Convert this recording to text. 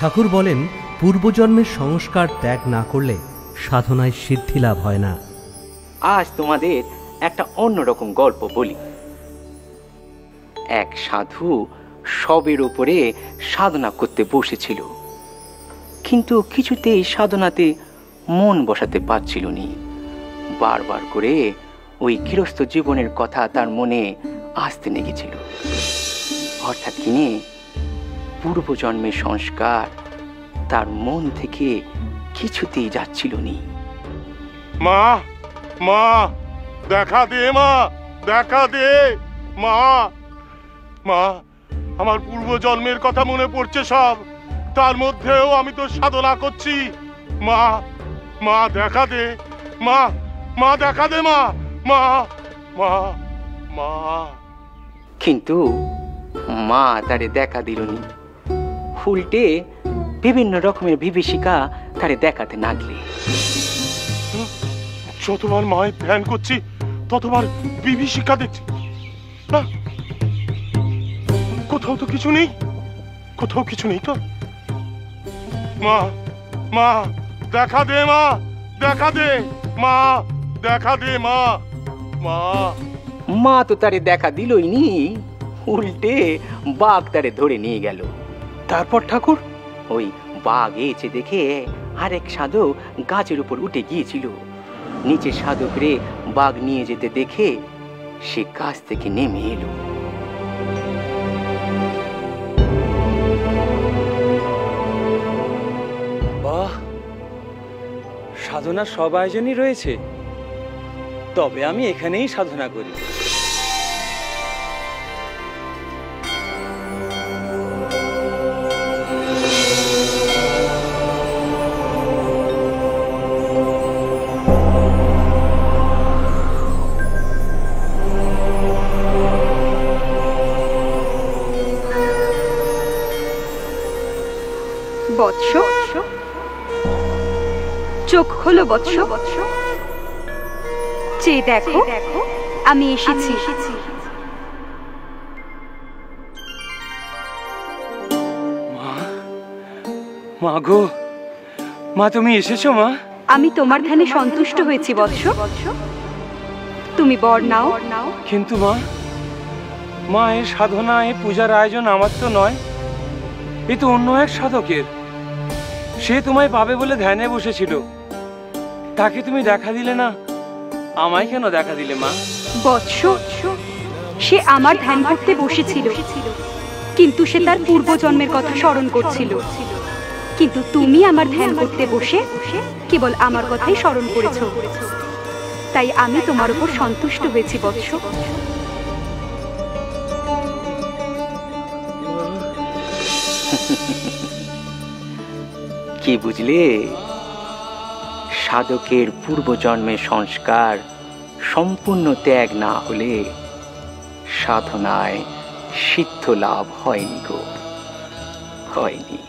ঠাকুর বলেন, পূর্বজন্মের সংস্কার ত্যাগ না করলে সাধনায় সিদ্ধি লাভ হয় না। আজ তোমাদের একটা অন্যরকম গল্প বলি। এক সাধু সবের উপরে সাধনা করতে বসেছিল, কিন্তু কিছুতেই সাধনাতে মন বসাতে পারছিল না। বারবার করে ওই গৃহস্থ জীবনের কথা তার মনে আসতে লেগেছিল। হঠাৎ কিনে পূর্বজন্মের সংস্কার তার মন থেকে কিছুতেই যাচ্ছিল না। মা, মা দেখা দে, মা দেখা দে, মা মা আমার পূর্বজন্মের কথা মনে পড়ছে সব, তার মধ্যেও আমি তো সাধনা করছি। মা, মা দেখা দে, মা, মা দেখা দে, মা, মা, মা, মা। কিন্তু মা তারে দেখা দিল নি। উল্টে বিভিন্ন রকমের বিভীষিকা তারে দেখাতে লাগলে। যতবার মায়ের ধ্যান করছি ততবার বিভীষিকা দেখছি। না, কোথাও তো কিছু নেই, কোথাও কিছু নেই তো। মা, মা দেখা দে, মা দেখা দে, মা দেখা দে, মা, মা। মা তো তারে দেখা দিলই নি, উল্টে বাঘ তারে ধরে নিয়ে গেল। তারপর ঠাকুর ওই বাঘ এসে দেখে আরেক সাধক গাছের উপর উঠে গিয়েছিল। নিচে সাধকরে বাঘ নিয়ে যেতে দেখে সে গাছ থেকে নেমে এলো। বাহ, সাধনার সব আয়োজনই রয়েছে, তবে আমি এখানেই সাধনা করি। বৎস, চোখ খোলো বৎস, চেয়ে দেখো আমি এসেছি। মা গো, মা তুমি এসেছো? মা, আমি তোমার ধ্যানে সন্তুষ্ট হয়েছি বৎস, তুমি বর নাও। কিন্তু মা, মা এ সাধনা, এ পূজার আয়োজন আমার তো নয়, এ তো অন্য এক সাধকের। সে তোমায় পাবে বলে ধ্যানে বসেছিল, তাকে তুমি দেখা দিলে না, আমায় কেন দেখা দিলে মা? বৎস, সে আমার ধ্যান করতে বসেছিল, কিন্তু সে তার পূর্বজন্মের কথা স্মরণ করছিল। কিন্তু তুমি আমার ধ্যান করতে বসে কেবল আমার কথাই স্মরণ করেছ, তাই আমি তোমার উপর সন্তুষ্ট হয়েছি বৎস। কি বুঝলে? সাধকের পূর্বজন্মের সংস্কার সম্পূর্ণ ত্যাগ না হলে সাধনায় সিদ্ধ লাভ হয়নি গো, হয়নি।